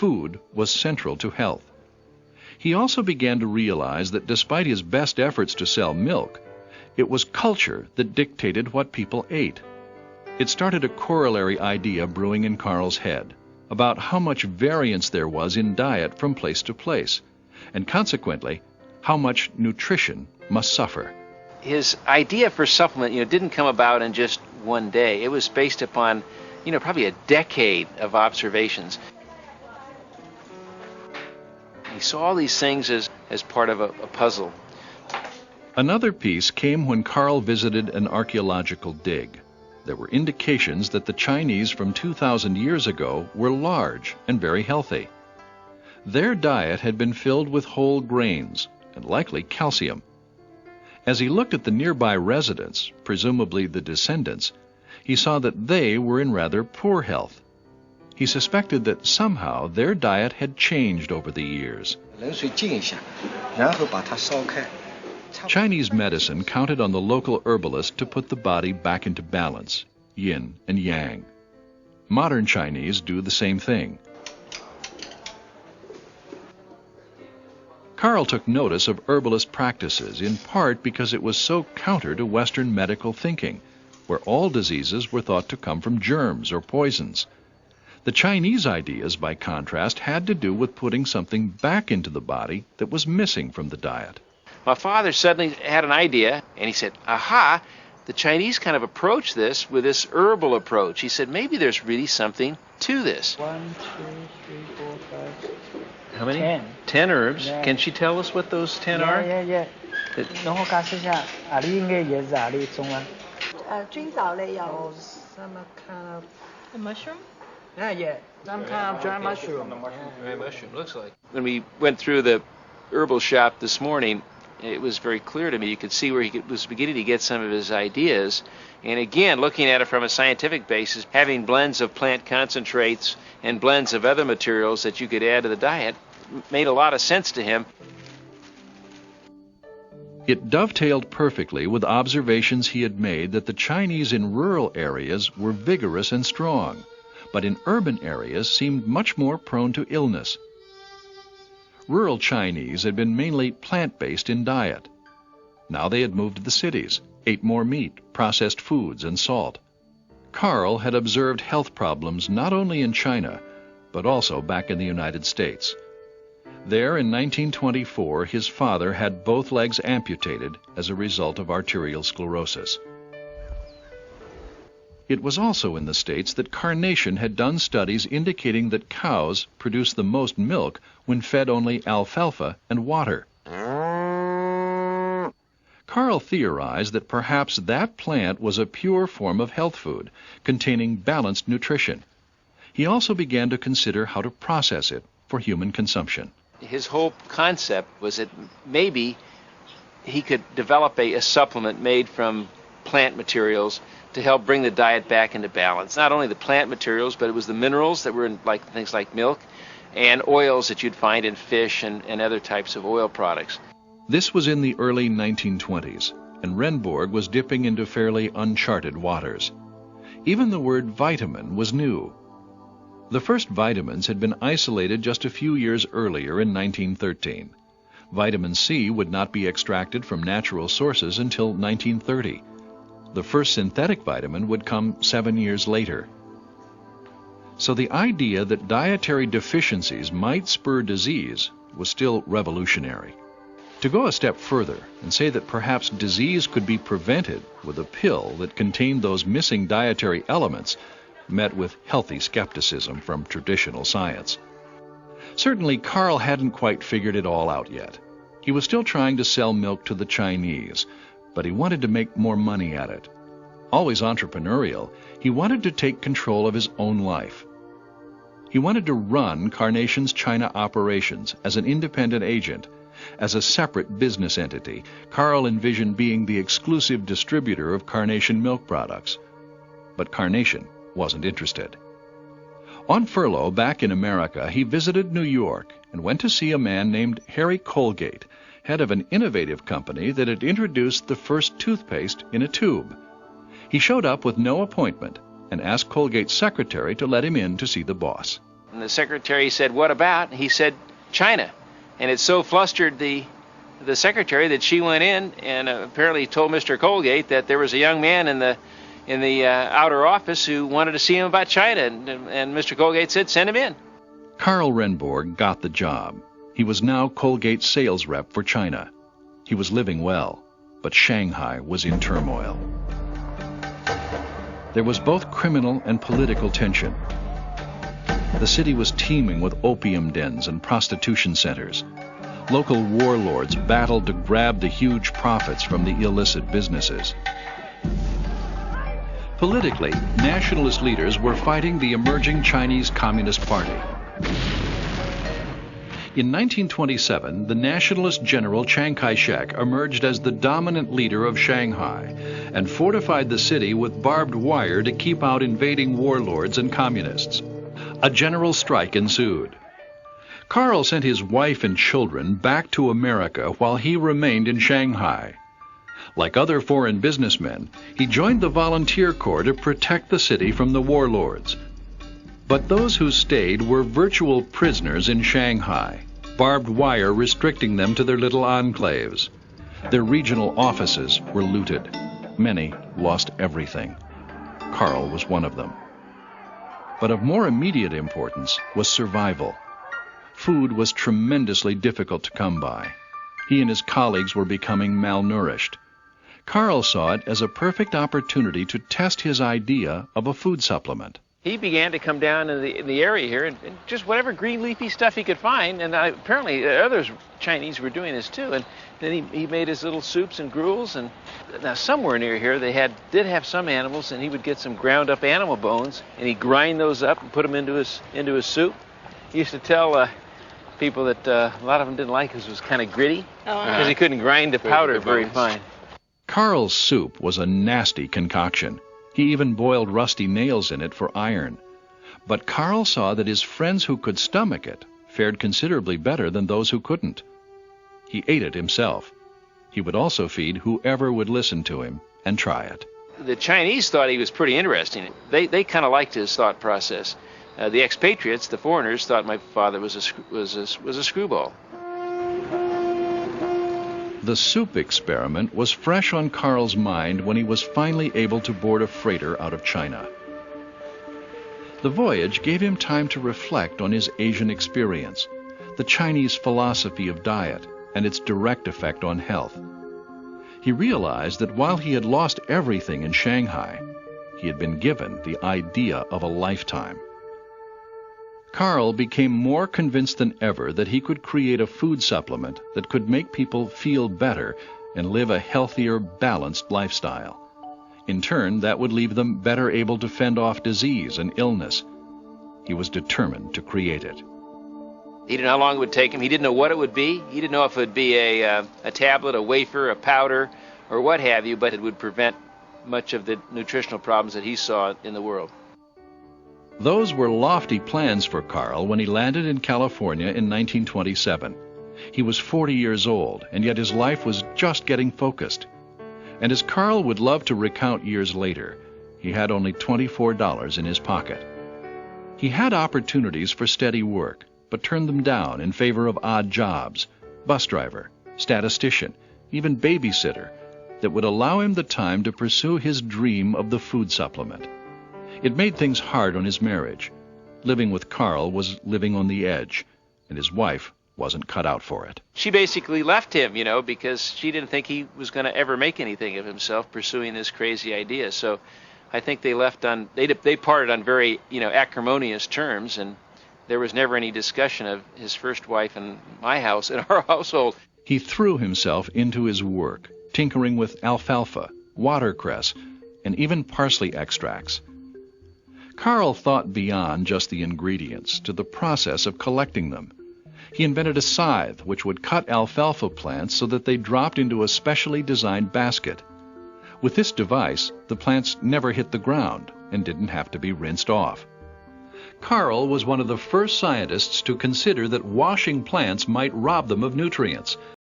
food was central to health. He also began to realize that despite his best efforts to sell milk, it was culture that dictated what people ate. It started a corollary idea brewing in Carl's head about how much variance there was in diet from place to place, and consequently, how much nutrition must suffer. His idea for supplement, didn't come about in just one day. It was based upon, probably a decade of observations. He saw all these things as part of a puzzle. Another piece came when Carl visited an archaeological dig. There were indications that the Chinese from 2,000 years ago were large and very healthy. Their diet had been filled with whole grains and likely calcium. As he looked at the nearby residents, presumably the descendants, he saw that they were in rather poor health. He suspected that somehow their diet had changed over the years. Chinese medicine counted on the local herbalist to put the body back into balance, yin and yang. Modern Chinese do the same thing. Carl took notice of herbalist practices, in part because it was so counter to Western medical thinking, where all diseases were thought to come from germs or poisons. The Chinese ideas, by contrast, had to do with putting something back into the body that was missing from the diet. My father suddenly had an idea, and he said, aha, the Chinese kind of approach this with this herbal approach. He said, maybe there's really something to this. 1, 2, 3, 4, 5, 6, How many? 10. 10 herbs. Yeah. Can she tell us what those 10 are? Yeah. 然後解釋下，呢啲應該嘢係呢種啦。菌藻類有 Some kind of a mushroom. some kind of dry mushroom. Mushroom looks like. When we went through the herbal shop this morning, it was very clear to me. You could see where he was beginning to get some of his ideas. And again, looking at it from a scientific basis, having blends of plant concentrates and blends of other materials that you could add to the diet made a lot of sense to him. It dovetailed perfectly with observations he had made that the Chinese in rural areas were vigorous and strong, but in urban areas seemed much more prone to illness. Rural Chinese had been mainly plant-based in diet. Now they had moved to the cities, ate more meat, processed foods, and salt. Carl had observed health problems not only in China, but also back in the United States. There in 1924, his father had both legs amputated as a result of arterial sclerosis. It was also in the States that Carnation had done studies indicating that cows produce the most milk when fed only alfalfa and water. Carl theorized that perhaps that plant was a pure form of health food, containing balanced nutrition. He also began to consider how to process it for human consumption. His whole concept was that maybe he could develop a supplement made from plant materials to help bring the diet back into balance. Not only the plant materials, but it was the minerals that were in things like milk and oils that you'd find in fish and other types of oil products. This was in the early 1920s, and Renborg was dipping into fairly uncharted waters. Even the word vitamin was new. The first vitamins had been isolated just a few years earlier in 1913. Vitamin C would not be extracted from natural sources until 1930. The first synthetic vitamin would come 7 years later. So the idea that dietary deficiencies might spur disease was still revolutionary. To go a step further and say that perhaps disease could be prevented with a pill that contained those missing dietary elements met with healthy skepticism from traditional science. Certainly, Carl hadn't quite figured it all out yet. He was still trying to sell milk to the Chinese, but he wanted to make more money at it. Always entrepreneurial, he wanted to take control of his own life. He wanted to run Carnation's China operations as an independent agent. As a separate business entity, Carl envisioned being the exclusive distributor of Carnation milk products. But Carnation wasn't interested. On furlough back in America, he visited New York and went to see a man named Harry Colgate, head of an innovative company that had introduced the first toothpaste in a tube. He showed up with no appointment and asked Colgate's secretary to let him in to see the boss. And the secretary said, "What about?" And he said, "China." And it so flustered the secretary that she went in and apparently told Mr. Colgate that there was a young man in the outer office who wanted to see him about China. And Mr. Colgate said, "Send him in." Karl Renborg got the job. He was now Colgate's sales rep for China. He was living well, but Shanghai was in turmoil. There was both criminal and political tension. The city was teeming with opium dens and prostitution centers. Local warlords battled to grab the huge profits from the illicit businesses. Politically, nationalist leaders were fighting the emerging Chinese Communist Party. In 1927, the nationalist general Chiang Kai-shek emerged as the dominant leader of Shanghai and fortified the city with barbed wire to keep out invading warlords and communists. A general strike ensued. Karl sent his wife and children back to America while he remained in Shanghai. Like other foreign businessmen, he joined the volunteer corps to protect the city from the warlords. But those who stayed were virtual prisoners in Shanghai, barbed wire restricting them to their little enclaves. Their regional offices were looted. Many lost everything. Karl was one of them. But of more immediate importance was survival. Food was tremendously difficult to come by. He and his colleagues were becoming malnourished. Karl saw it as a perfect opportunity to test his idea of a food supplement. He began to come down in the area here and just whatever green leafy stuff he could find, and apparently others Chinese were doing this too. And then he made his little soups and gruels. And now somewhere near here they did have some animals, and he would get some ground up animal bones and he'd grind those up and put them into his soup. He used to tell people that a lot of them didn't like because it was kind of gritty because he couldn't grind the powder very fine. Karl's soup was a nasty concoction. He even boiled rusty nails in it for iron. But Karl saw that his friends who could stomach it fared considerably better than those who couldn't. He ate it himself. He would also feed whoever would listen to him and try it. The Chinese thought he was pretty interesting. They kind of liked his thought process. The expatriates, the foreigners, thought my father was a screwball. The soup experiment was fresh on Karl's mind when he was finally able to board a freighter out of China. The voyage gave him time to reflect on his Asian experience, the Chinese philosophy of diet, and its direct effect on health. He realized that while he had lost everything in Shanghai, he had been given the idea of a lifetime. Karl became more convinced than ever that he could create a food supplement that could make people feel better and live a healthier, balanced lifestyle. In turn, that would leave them better able to fend off disease and illness. He was determined to create it. He didn't know how long it would take him. He didn't know what it would be. He didn't know if it would be a tablet, a wafer, a powder, or what have you, but it would prevent much of the nutritional problems that he saw in the world. Those were lofty plans for Karl when he landed in California in 1927. He was 40 years old, and yet his life was just getting focused. And as Karl would love to recount years later, he had only $24 in his pocket. He had opportunities for steady work, but turned them down in favor of odd jobs, bus driver, statistician, even babysitter, that would allow him the time to pursue his dream of the food supplement. It made things hard on his marriage. Living with Karl was living on the edge, and his wife wasn't cut out for it. She basically left him, because she didn't think he was going to ever make anything of himself pursuing this crazy idea. So I think they parted on very, acrimonious terms, and there was never any discussion of his first wife in my house, in our household. He threw himself into his work, tinkering with alfalfa, watercress, and even parsley extracts. Karl thought beyond just the ingredients to the process of collecting them. He invented a scythe which would cut alfalfa plants so that they dropped into a specially designed basket. With this device, the plants never hit the ground and didn't have to be rinsed off. Karl was one of the first scientists to consider that washing plants might rob them of nutrients.